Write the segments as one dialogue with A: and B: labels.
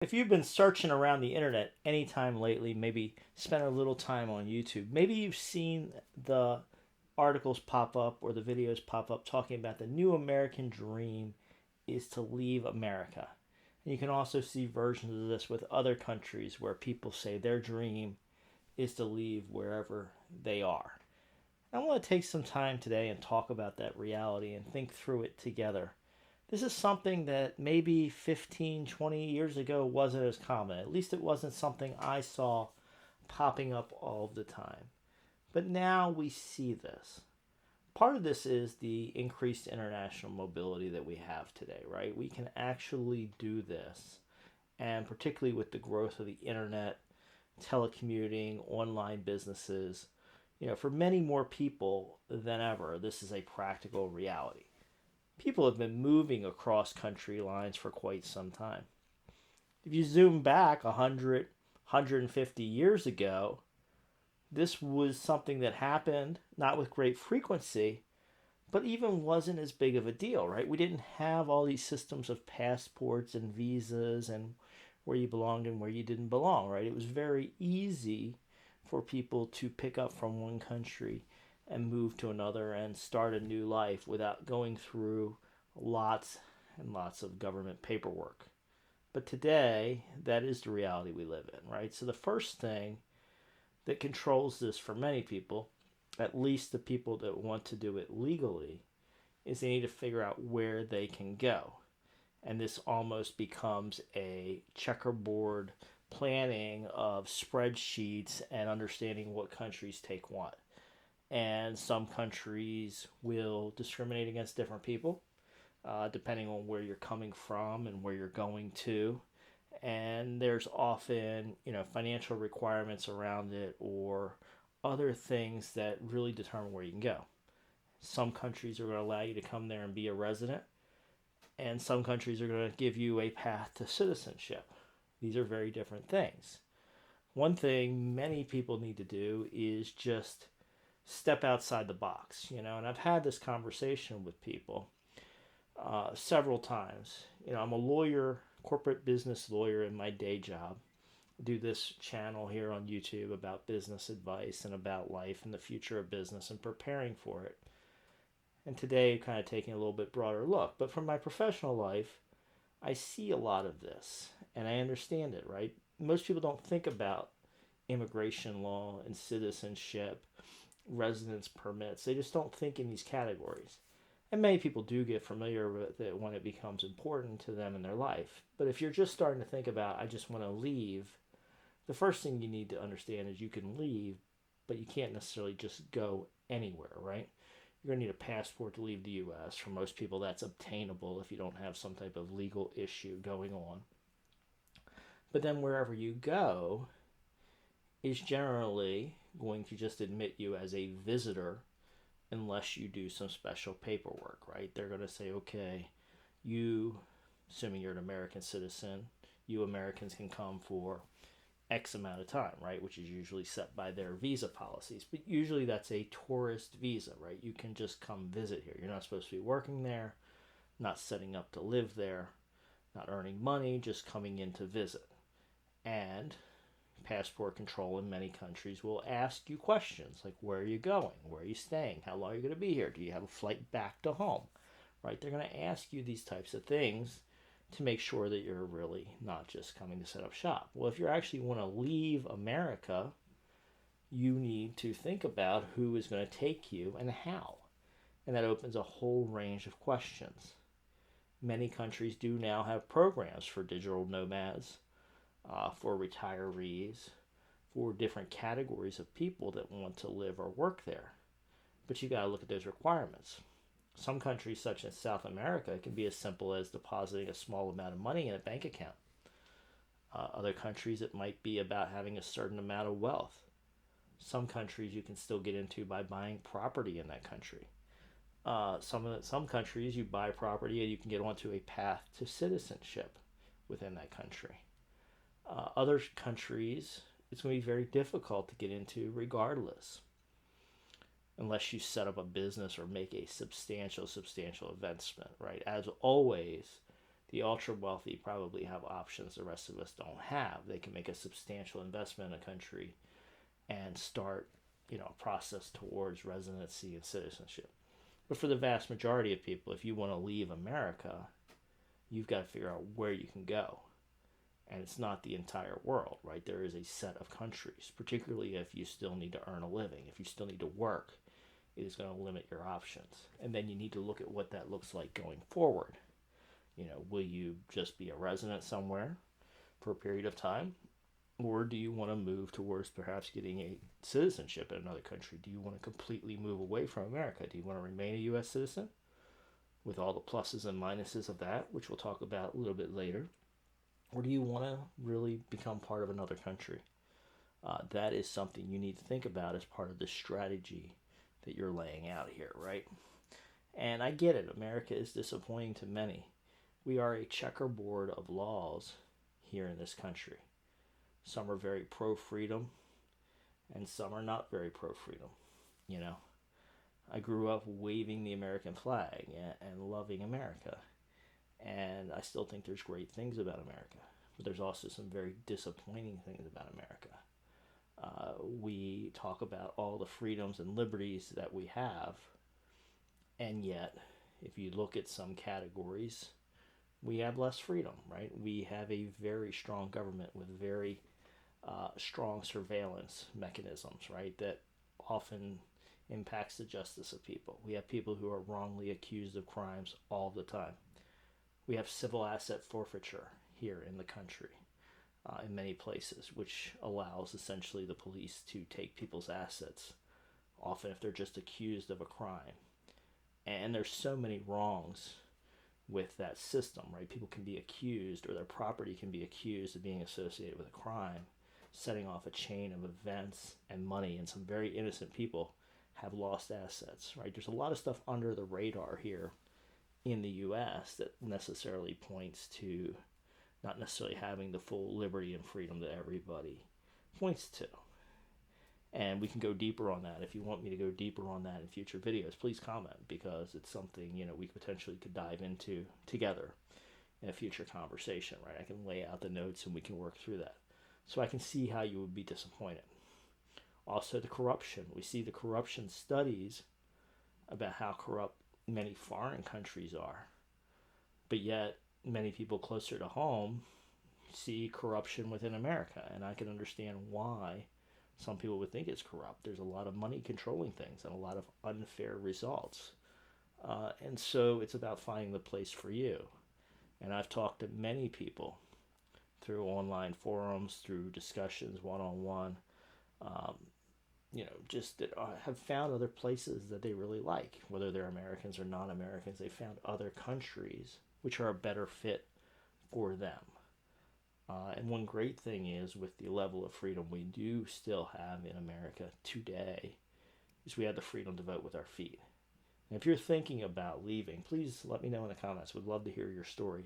A: If you've been searching around the internet anytime lately, maybe spent a little time on YouTube, maybe you've seen the articles pop up or the videos pop up talking about the new American dream is to leave America. And you can also see versions of this with other countries where people say their dream is to leave wherever they are. I want to take some time today and talk about that reality and think through it together. This is something that maybe 15, 20 years ago wasn't as common. At least it wasn't something I saw popping up all the time. But now we see this. Part of this is the increased international mobility that we have today, right? We can actually do this. And particularly with the growth of the internet, telecommuting, online businesses, for many more people than ever, this is a practical reality. People have been moving across country lines for quite some time. If you zoom back 100, 150 years ago, this was something that happened not with great frequency, but even wasn't as big of a deal, right? We didn't have all these systems of passports and visas and where you belonged and where you didn't belong, right? It was very easy for people to pick up from one country and move to another and start a new life without going through lots and lots of government paperwork. But today, that is the reality we live in, right? So the first thing that controls this for many people, at least the people that want to do it legally, is they need to figure out where they can go. And this almost becomes a checkerboard planning of spreadsheets and understanding what countries take what. And some countries will discriminate against different people depending on where you're coming from and where you're going to. And there's often, financial requirements around it or other things that really determine where you can go. Some countries are going to allow you to come there and be a resident, and some countries are going to give you a path to citizenship. These are very different things. One thing many people need to do is just step outside the box, and I've had this conversation with people several times. I'm a lawyer, corporate business lawyer in my day job. I do this channel here on YouTube about business advice and about life and the future of business and preparing for it. And today, kind of taking a little bit broader look. But from my professional life, I see a lot of this and I understand it, right? Most people don't think about immigration law and citizenship, residence permits. They just don't think in these categories. And many people do get familiar with it when it becomes important to them in their life. But if you're just starting to think about, I just want to leave, the first thing you need to understand is you can leave, but you can't necessarily just go anywhere, right? You're going to need a passport to leave the U.S. For most people, that's obtainable if you don't have some type of legal issue going on. But then wherever you go is generally going to just admit you as a visitor unless you do some special paperwork, right? They're going to say, okay, you, assuming you're an American citizen, you Americans can come for X amount of time, right? Which is usually set by their visa policies. But usually that's a tourist visa, right? You can just come visit here. You're not supposed to be working there, not setting up to live there, not earning money, just coming in to visit. And passport control in many countries will ask you questions like, where are you going? Where are you staying? How long are you going to be here? Do you have a flight back to home? Right? They're going to ask you these types of things to make sure that you're really not just coming to set up shop. Well, if you actually want to leave America, you need to think about who is going to take you and how. And that opens a whole range of questions. Many countries do now have programs for digital nomads, for retirees, for different categories of people that want to live or work there. But you got to look at those requirements. Some countries, such as South America, it can be as simple as depositing a small amount of money in a bank account. Other countries, it might be about having a certain amount of wealth. Some countries you can still get into by buying property in that country. Some countries you buy property and you can get onto a path to citizenship within that country. Other countries, it's going to be very difficult to get into regardless, unless you set up a business or make a substantial investment, right? As always, The ultra wealthy probably have options the rest of us don't have. They can make a substantial investment in a country and start, a process towards residency and citizenship. But for the vast majority of people, if you want to leave America, you've got to figure out where you can go. And it's not the entire world, right? There is a set of countries, particularly if you still need to earn a living, if you still need to work, it is going to limit your options. And then you need to look at what that looks like going forward. Will you just be a resident somewhere for a period of time? Or do you want to move towards perhaps getting a citizenship in another country? Do you want to completely move away from America? Do you want to remain a U.S. citizen with all the pluses and minuses of that, which we'll talk about a little bit later? Or do you want to really become part of another country? That is something you need to think about as part of the strategy that you're laying out here, right? And I get it. America is disappointing to many. We are a checkerboard of laws here in this country. Some are very pro-freedom, and some are not very pro-freedom. I grew up waving the American flag and loving America. And I still think there's great things about America. But there's also some very disappointing things about America. We talk about all the freedoms and liberties that we have. And yet, if you look at some categories, we have less freedom, right? We have a very strong government with very strong surveillance mechanisms, right? That often impacts the justice of people. We have people who are wrongly accused of crimes all the time. We have civil asset forfeiture here in the country in many places, which allows essentially the police to take people's assets, often if they're just accused of a crime. And there's so many wrongs with that system, right? People can be accused, or their property can be accused of being associated with a crime, setting off a chain of events and money, and some very innocent people have lost assets, right? There's a lot of stuff under the radar here in the U.S. that necessarily points to not necessarily having the full liberty and freedom that everybody points to. And we can go deeper on that. If you want me to go deeper on that in future videos, please comment, because it's something, we potentially could dive into together in a future conversation, right? I can lay out the notes and we can work through that. So I can see how you would be disappointed. Also, the corruption. We see the corruption studies about how corrupt many foreign countries are, but yet many people closer to home see corruption within America, and I can understand why some people would think it's corrupt. There's a lot of money controlling things and a lot of unfair results, and so it's about finding the place for you. And I've talked to many people through online forums, through discussions one-on-one, just that have found other places that they really like, whether they're Americans or non-Americans. They found other countries which are a better fit for them. And one great thing is, with the level of freedom we do still have in America today, is we have the freedom to vote with our feet. And if you're thinking about leaving, please let me know in the comments. We'd love to hear your story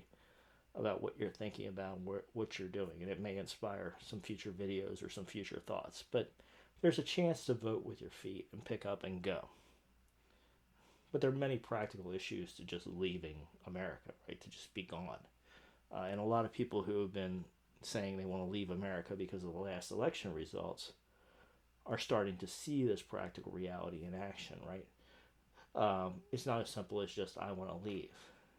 A: about what you're thinking about, what you're doing, and it may inspire some future videos or some future thoughts. But there's a chance to vote with your feet and pick up and go. But there are many practical issues to just leaving America, right? To just be gone. And a lot of people who have been saying they want to leave America because of the last election results are starting to see this practical reality in action, right? It's not as simple as just, I want to leave,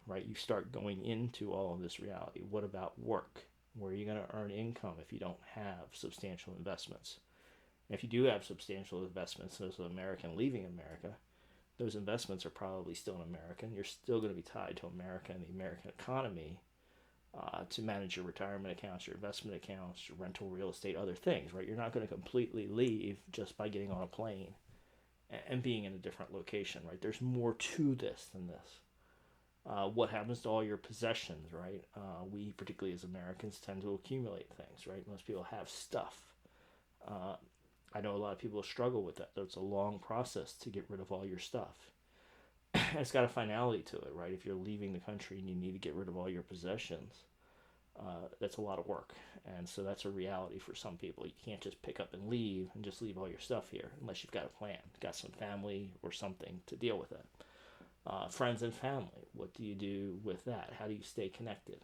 A: right? You start going into all of this reality. What about work? Where are you going to earn income if you don't have substantial investments? And if you do have substantial investments as an American leaving America, those investments are probably still in America, and you're still going to be tied to America and the American economy to manage your retirement accounts, your investment accounts, your rental real estate, other things, right? You're not going to completely leave just by getting on a plane and being in a different location, right? There's more to this than this. What happens to all your possessions, right? We, particularly as Americans, tend to accumulate things, right? Most people have stuff. I know a lot of people struggle with that. It's a long process to get rid of all your stuff. It's got a finality to it, right? If you're leaving the country and you need to get rid of all your possessions, that's a lot of work. And so that's a reality for some people. You can't just pick up and leave all your stuff here unless you've got a plan, got some family or something to deal with it. Friends and family, what do you do with that? How do you stay connected?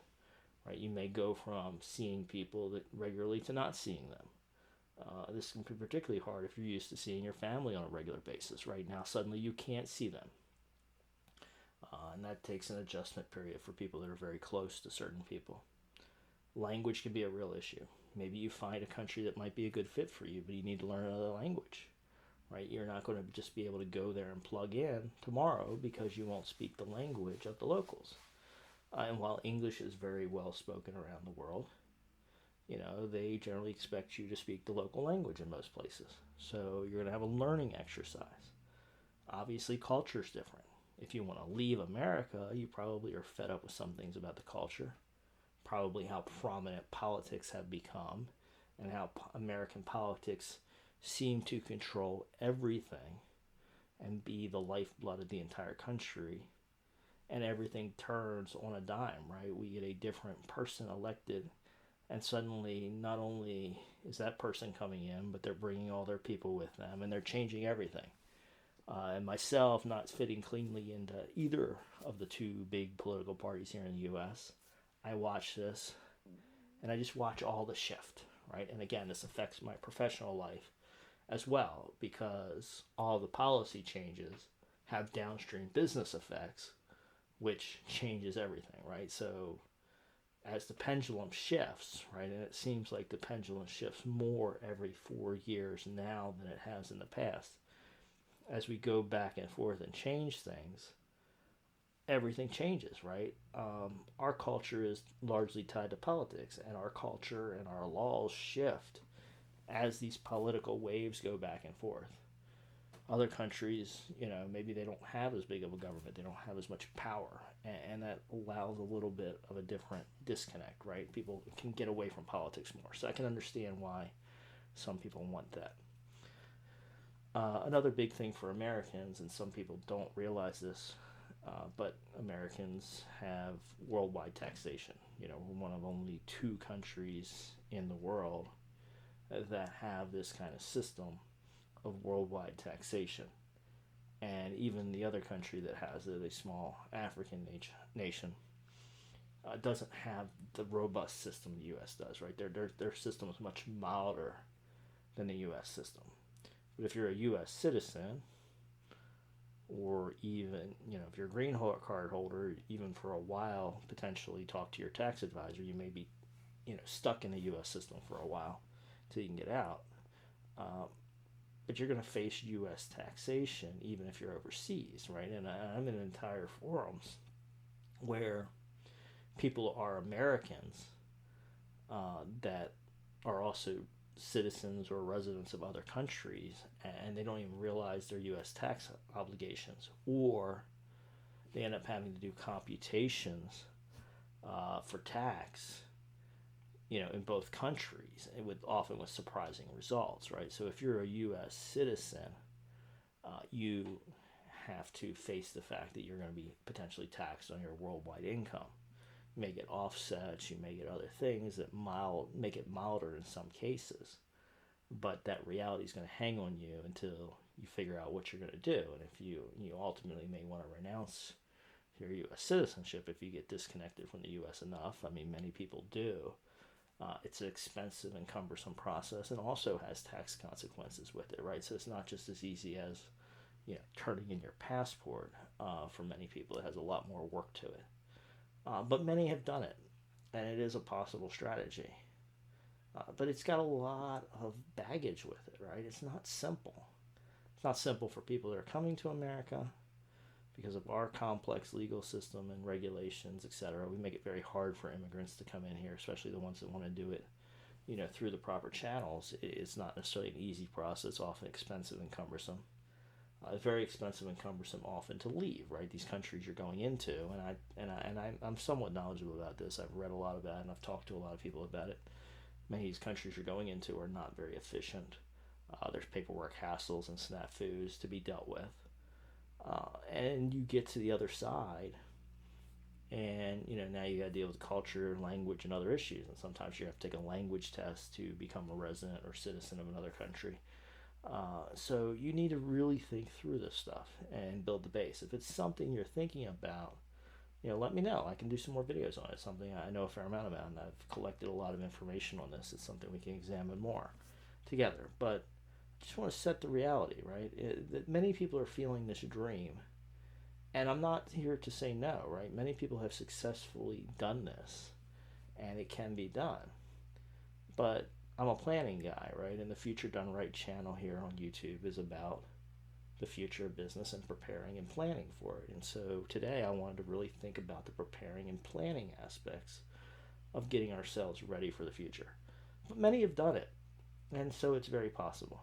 A: Right? You may go from seeing people that regularly to not seeing them. This can be particularly hard if you're used to seeing your family on a regular basis. Right now, suddenly you can't see them. And that takes an adjustment period for people that are very close to certain people. Language can be a real issue. Maybe you find a country that might be a good fit for you, but you need to learn another language. Right? You're not going to just be able to go there and plug in tomorrow because you won't speak the language of the locals. And while English is very well spoken around the world, they generally expect you to speak the local language in most places. So you're going to have a learning exercise. Obviously, culture is different. If you want to leave America, you probably are fed up with some things about the culture, probably how prominent politics have become, and how American politics seem to control everything and be the lifeblood of the entire country, and everything turns on a dime, right? We get a different person elected, and suddenly not only is that person coming in, but they're bringing all their people with them, and they're changing everything. And myself not fitting cleanly into either of the two big political parties here in the U.S., I watch this, and I just watch all the shift, right? And again, this affects my professional life as well, because all the policy changes have downstream business effects, which changes everything, right? So as the pendulum shifts, right, and it seems like the pendulum shifts more every 4 years now than it has in the past, as we go back and forth and change things, everything changes, right? Our culture is largely tied to politics, and our culture and our laws shift as these political waves go back and forth. Other countries, maybe they don't have as big of a government, they don't have as much power, and that allows a little bit of a different disconnect, right? People can get away from politics more. So I can understand why some people want that. Another big thing for Americans, and some people don't realize this, but Americans have worldwide taxation. We're one of only 2 countries in the world that have this kind of system of worldwide taxation. And even the other country that has it, a small African nation, doesn't have the robust system the U.S. does, right? Their system is much milder than the U.S. system. But if you're a U.S. citizen, or even, if you're a green card holder, even for a while, potentially talk to your tax advisor, you may be, stuck in the U.S. system for a while till you can get out. But you're going to face U.S. taxation even if you're overseas, right? And I'm in entire forums where people are Americans that are also citizens or residents of other countries, and they don't even realize their U.S. tax obligations, or they end up having to do computations for tax, in both countries, and often with surprising results, right? So if you're a U.S. citizen, you have to face the fact that you're going to be potentially taxed on your worldwide income. You may get offsets, you may get other things that make it milder in some cases, but that reality is going to hang on you until you figure out what you're going to do. And if you ultimately may want to renounce your U.S. citizenship if you get disconnected from the U.S. enough. I mean, many people do. It's an expensive and cumbersome process, and also has tax consequences with it, right? So it's not just as easy as turning in your passport. For many people, it has a lot more work to it. But many have done it, and it is a possible strategy. But it's got a lot of baggage with it, right? It's not simple. It's not simple for people that are coming to America because of our complex legal system and regulations, etc. We make it very hard for immigrants to come in here, especially the ones that want to do it, through the proper channels. It's not necessarily an easy process. It's often expensive and cumbersome. It's very expensive and cumbersome often to leave, right? These countries you're going into, and I'm somewhat knowledgeable about this. I've read a lot about it, and I've talked to a lot of people about it. Many of these countries you're going into are not very efficient. There's paperwork hassles and snafus to be dealt with. And you get to the other side, and now you got to deal with culture, language, and other issues. And sometimes you have to take a language test to become a resident or citizen of another country. So you need to really think through this stuff and build the base. If it's something you're thinking about, let me know. I can do some more videos on it. It's something I know a fair amount about, and I've collected a lot of information on this. It's something we can examine more together. But I just want to set the reality, right? That many people are feeling this dream, and I'm not here to say no, right? Many people have successfully done this, and it can be done. But I'm a planning guy, right? And the Future Done Right channel here on YouTube is about the future of business and preparing and planning for it. And so today I wanted to really think about the preparing and planning aspects of getting ourselves ready for the future. But many have done it, and so it's very possible.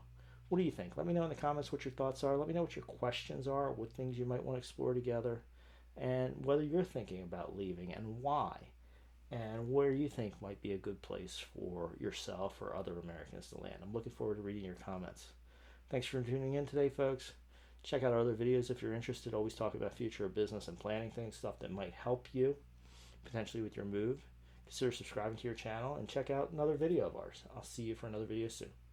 A: What do you think? Let me know in the comments what your thoughts are. Let me know what your questions are, what things you might want to explore together, and whether you're thinking about leaving and why, and where you think might be a good place for yourself or other Americans to land. I'm looking forward to reading your comments. Thanks for tuning in today, folks. Check out our other videos if you're interested. Always talk about future of business and planning things, stuff that might help you potentially with your move. Consider subscribing to your channel and check out another video of ours. I'll see you for another video soon.